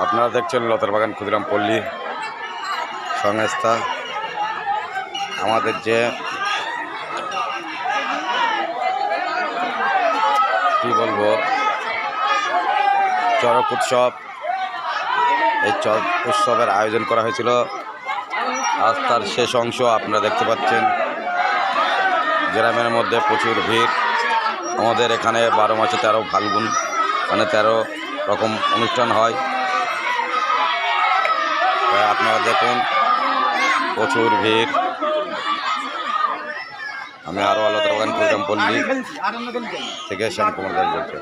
আপনারা দেখছেন লতারবাগান ক্ষুদিরাম পল্লী সংস্থা। আমাদের যে কি বলবো চড়ক উৎসব, এই চড়ক উৎসবের আয়োজন করা হয়েছিল। আজ তার শেষ অংশ আপনারা দেখতে পাচ্ছেন। গ্রামের মধ্যে প্রচুর ভিড়। আমাদের এখানে 12 মাসে 13 ফাল্গুন, মানে 13 রকম অনুষ্ঠান হয়। তাই আপনারা দেখুন প্রচুর ভিড়। আমি আরও লতারবাগান ক্ষুদিরাম পল্লী থেকে শ্যাম কুমার দাস বলছি।